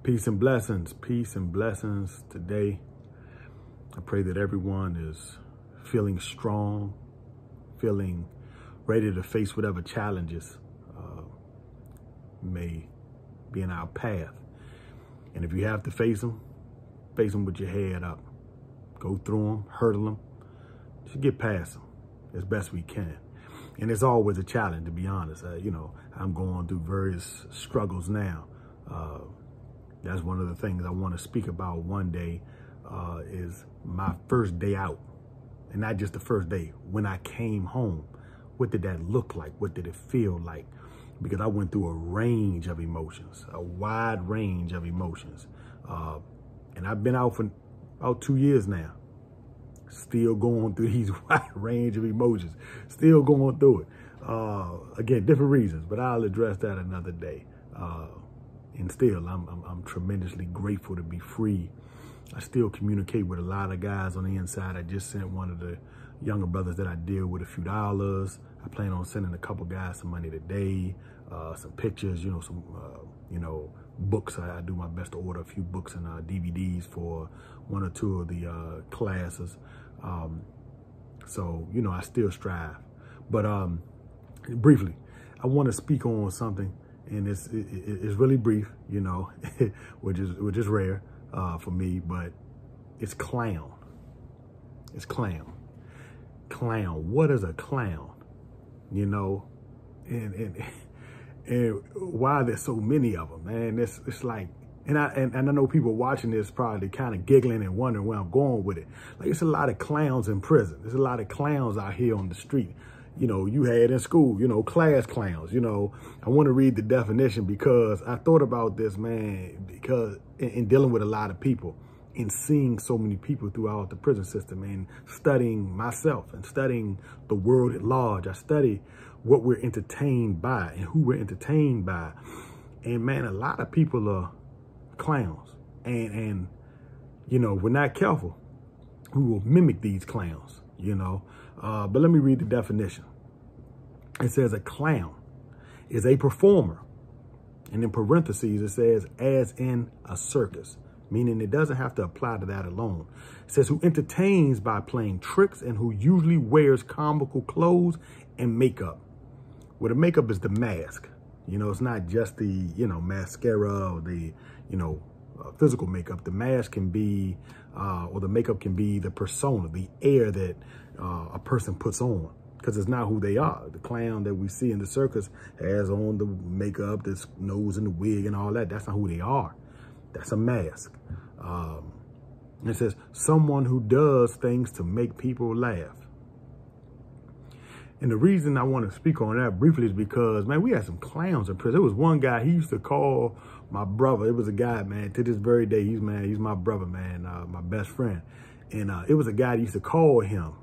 Peace and blessings today. I pray that everyone is feeling strong, feeling ready to face whatever challenges may be in our path. And if you have to face them with your head up. Go through them, hurdle them, just get past them as best we can. And it's always a challenge, to be honest. I'm going through various struggles now. That's one of the things I want to speak about one day is my first day out. And not just the first day, when I came home. What did that look like? What did it feel like? Because I went through a range of emotions, a wide range of emotions. And I've been out for about 2 years now, still going through these wide range of emotions, still going through it. Again, different reasons, but I'll address that another day. And still, I'm tremendously grateful to be free. I still communicate with a lot of guys on the inside. I just sent one of the younger brothers that I deal with a few dollars. I plan on sending a couple guys some money today, some pictures, some, books. I do my best to order a few books and DVDs for one or two of the classes. So, I still strive. But briefly, I want to speak on something, and it's really brief, which is rare for me, but it's clown. It's clown. Clown. What is a clown? And why there's so many of them, man. It's like, and I know people watching this probably kind of giggling and wondering where I'm going with it. Like, it's a lot of clowns in prison. There's a lot of clowns out here on the street. You had in school, class clowns. I want to read the definition because I thought about this, man, because in dealing with a lot of people and seeing so many people throughout the prison system and studying myself and studying the world at large. I study what we're entertained by and who we're entertained by. And man, a lot of people are clowns. And we're not careful, we will mimic these clowns, But let me read the definition. It says a clown is a performer. And in parentheses, it says as in a circus, meaning it doesn't have to apply to that alone. It says who entertains by playing tricks and who usually wears comical clothes and makeup. Well, the makeup is the mask. It's not just the, mascara or the, physical makeup. The mask can be, or the makeup can be the persona, the air that a person puts on, because it's not who they are. The clown that we see in the circus has on the makeup, this nose and the wig and all that. That's not who they are. That's a mask. It says someone who does things to make people laugh. And the reason I want to speak on that briefly is because, man, we had some clowns in prison. There was one guy, he used to call my brother. It was a guy, man, to this very day, he's my brother, man, my best friend. And it was a guy that used to call him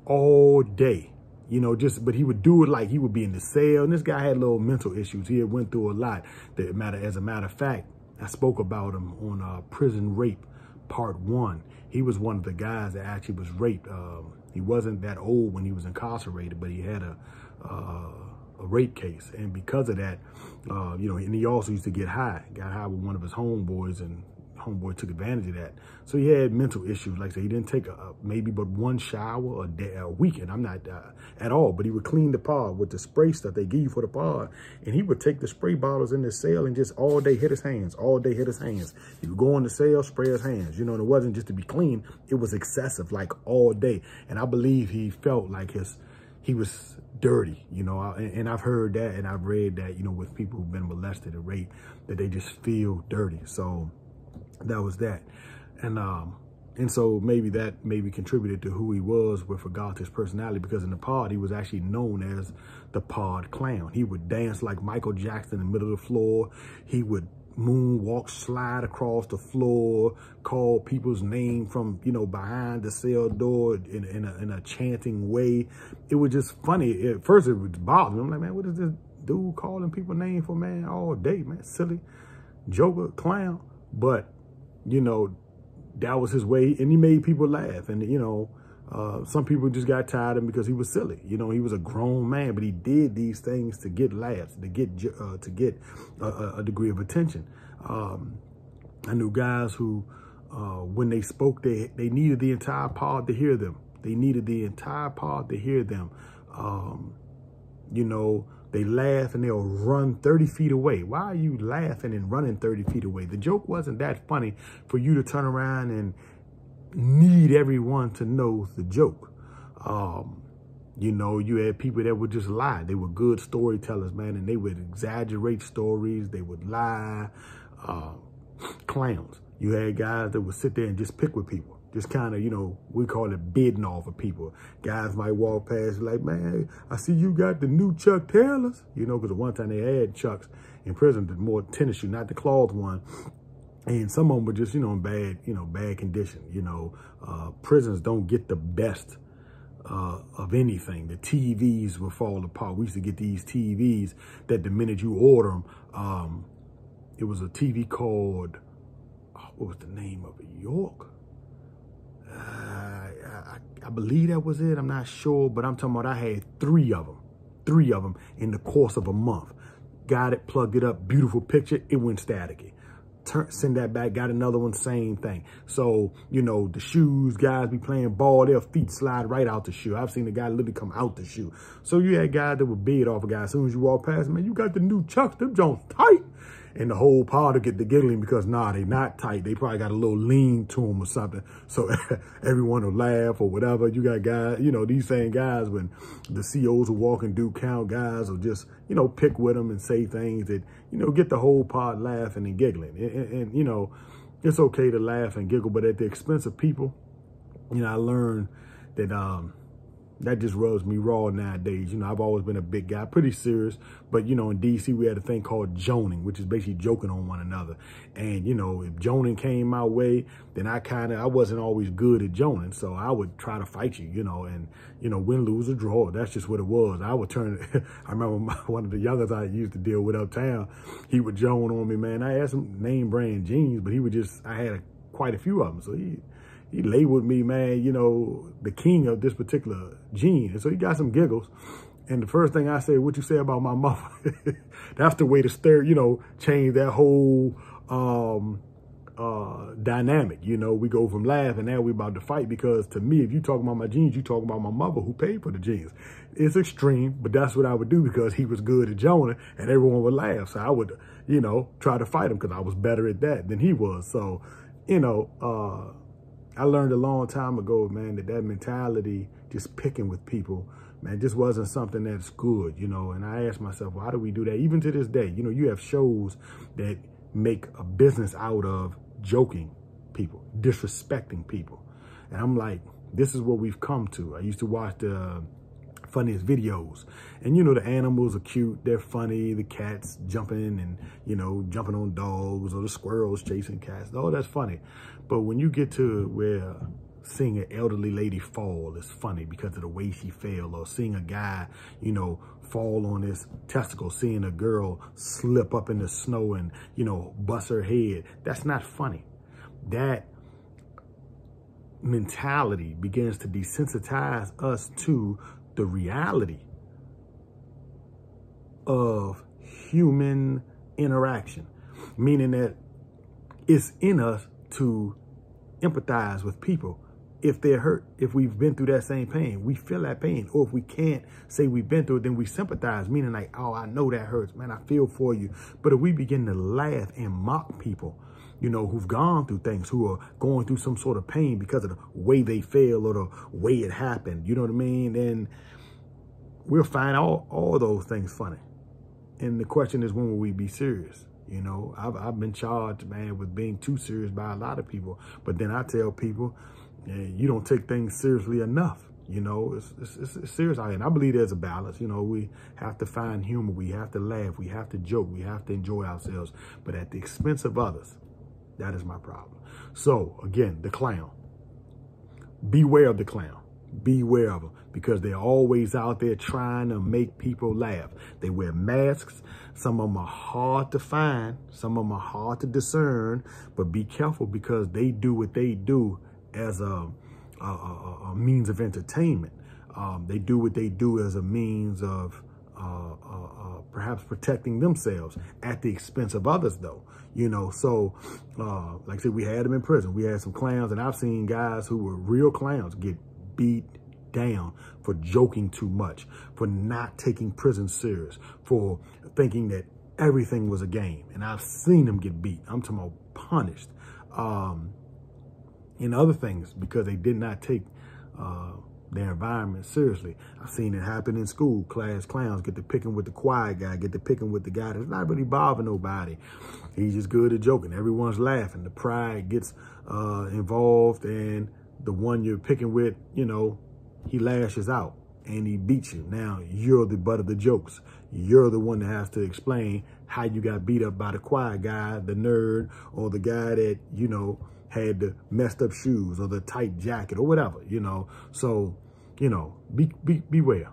all day, but he would do it like he would be in the cell. And this guy had little mental issues. He had went through a lot. As a matter of fact, I spoke about him on Prison Rape Part 1. He was one of the guys that actually was raped. He wasn't that old when he was incarcerated, but he had a rape case. And because of that, and he also used to got high with one of his homeboys, and homeboy took advantage of that. So he had mental issues. Like I said, he didn't take maybe but one shower a weekend. I'm not at all, but he would clean the pod with the spray stuff they give you for the pod. And he would take the spray bottles in the cell and just all day hit his hands, He would go in the cell, spray his hands. And it wasn't just to be clean. It was excessive, like all day. And I believe he felt like he was dirty, and I've heard that and I've read that, with people who've been molested or raped, that they just feel dirty. So that was that. And so maybe that contributed to who he was with regard to his personality, because in the pod, he was actually known as the pod clown. He would dance like Michael Jackson in the middle of the floor. He would moonwalk, slide across the floor, call people's name from, behind the cell door in a chanting way. It was just funny. At first, it was bothering me. I'm like, man, what is this dude calling people names for, man, all day, man? Silly, joker, clown. But, that was his way, and he made people laugh. And, some people just got tired of him because he was silly. He was a grown man, but he did these things to get laughs, to get a degree of attention. I knew guys who, when they spoke, they needed the entire pod to hear them. They needed the entire pod to hear them. You know, they laugh and they'll run 30 feet away. Why are you laughing and running 30 feet away? The joke wasn't that funny for you to turn around and need everyone to know the joke. You know, you had people that would just lie. They were good storytellers, man, and they would exaggerate stories. They would lie. Clowns. You had guys that would sit there and just pick with people. Just kind of, you know, we call it bidding off of people. Guys might walk past like, man, I see you got the new Chuck Taylors. You know, because at one time they had Chucks in prison, the more tennis shoe, not the cloth one. And some of them were just, you know, in bad condition. You know, prisons don't get the best of anything. The TVs will fall apart. We used to get these TVs that the minute you order them, it was a TV called, what was the name of it? York? I believe that was it. I'm not sure, but I'm talking about I had three of them in the course of a month. Got it, plugged it up, beautiful picture. It went staticky. Send that back, got another one, same thing. So, you know, the shoes, guys be playing ball, their feet slide right out the shoe. I've seen the guy literally come out the shoe. So you had guys that would bid off a guy. As soon as you walk past, man, you got the new Chucks, them Jones tight. And the whole pod will get the giggling because, nah, they not tight. They probably got a little lean to them or something. So everyone will laugh or whatever. You got guys, you know, these same guys, when the COs will walk and do count, guys will just, you know, pick with them and say things that, you know, get the whole pod laughing and giggling. And you know, it's okay to laugh and giggle, but at the expense of people, you know, I learned that that just rubs me raw nowadays. You know, I've always been a big guy, pretty serious. But, you know, in DC, we had a thing called joning, which is basically joking on one another. And, you know, if joning came my way, then I wasn't always good at joning. So I would try to fight you, you know, and, you know, win, lose, or draw. That's just what it was. I would turn, I remember one of the youngest I used to deal with uptown, he would joan on me, man. I had some name brand jeans, but he would just, I had quite a few of them. So he labeled me, man, you know, the king of this particular gene. And so he got some giggles. And the first thing I said, what you say about my mother? That's the way to stir, you know, change that whole dynamic. You know, we go from laughing, now we about to fight, because to me, if you talk about my genes, you talk about my mother who paid for the genes. It's extreme, but that's what I would do because he was good at joning and everyone would laugh. So I would, you know, try to fight him because I was better at that than he was. So, you know, I learned a long time ago, man, that mentality, just picking with people, man, just wasn't something that's good, you know. And I asked myself, well, how do we do that? Even to this day, you know, you have shows that make a business out of joking people, disrespecting people. And I'm like, this is what we've come to. I used to watch the funniest videos, and you know, the animals are cute, they're funny, the cats jumping and, you know, jumping on dogs, or the squirrels chasing cats, all that's funny. But when you get to where seeing an elderly lady fall is funny because of the way she fell, or seeing a guy, you know, fall on his testicle, seeing a girl slip up in the snow and, you know, bust her head, that's not funny. That mentality begins to desensitize us to the reality of human interaction, meaning that it's in us to empathize with people. If they're hurt, if we've been through that same pain, we feel that pain. Or if we can't say we've been through it, then we sympathize, meaning like, oh, I know that hurts, man, I feel for you. But if we begin to laugh and mock people, you know, who've gone through things, who are going through some sort of pain because of the way they feel or the way it happened, you know what I mean? And we'll find all those things funny. And the question is, when will we be serious? You know, I've been charged, man, with being too serious by a lot of people. But then I tell people, you don't take things seriously enough. You know, it's serious out here. And I believe there's a balance. You know, we have to find humor. We have to laugh. We have to joke. We have to enjoy ourselves. But at the expense of others, that is my problem. So, again, the clown. Beware of the clown. Beware of them, because they're always out there trying to make people laugh. They wear masks. Some of them are hard to find. Some of them are hard to discern. But be careful, because they do what they do as a means of entertainment. They do what they do as a means of perhaps protecting themselves at the expense of others, though. You know, so like I said, we had them in prison. We had some clowns, and I've seen guys who were real clowns get beat down for joking too much, for not taking prison serious, for thinking that everything was a game. And I've seen them get beat. I'm talking about punished. And other things because they did not take their environment seriously. I've seen it happen in school. Class clowns get to picking with the quiet guy, get to picking with the guy that's not really bothering nobody. He's just good at joking. Everyone's laughing. The pride gets involved, and the one you're picking with, you know, he lashes out and he beats you. Now you're the butt of the jokes. You're the one that has to explain how you got beat up by the quiet guy, the nerd, or the guy that, you know, had the messed up shoes or the tight jacket or whatever, you know. So, you know, beware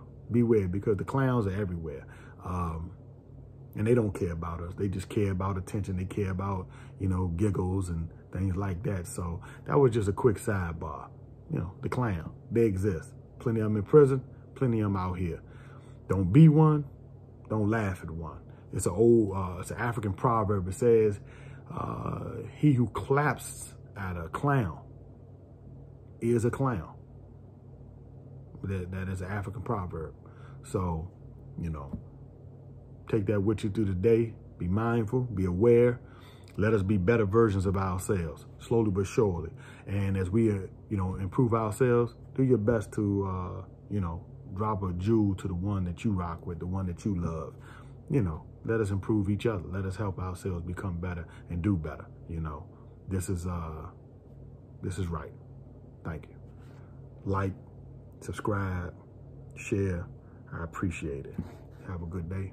because the clowns are everywhere. And they don't care about us. They just care about attention. They care about, you know, giggles and things like that. So that was just a quick sidebar. You know, the clown, they exist. Plenty of them in prison, plenty of them out here. Don't be one, don't laugh at one. It's an old, it's an African proverb. It says, he who claps at a clown is a clown. That is an African proverb. So, you know, take that with you through the day. Be mindful, be aware. Let us be better versions of ourselves, slowly but surely. And as we, you know, improve ourselves, do your best to, you know, drop a jewel to the one that you rock with, the one that you love. You know, let us improve each other. Let us help ourselves become better and do better. You know, this is right. Thank you. Like, subscribe, share. I appreciate it. Have a good day.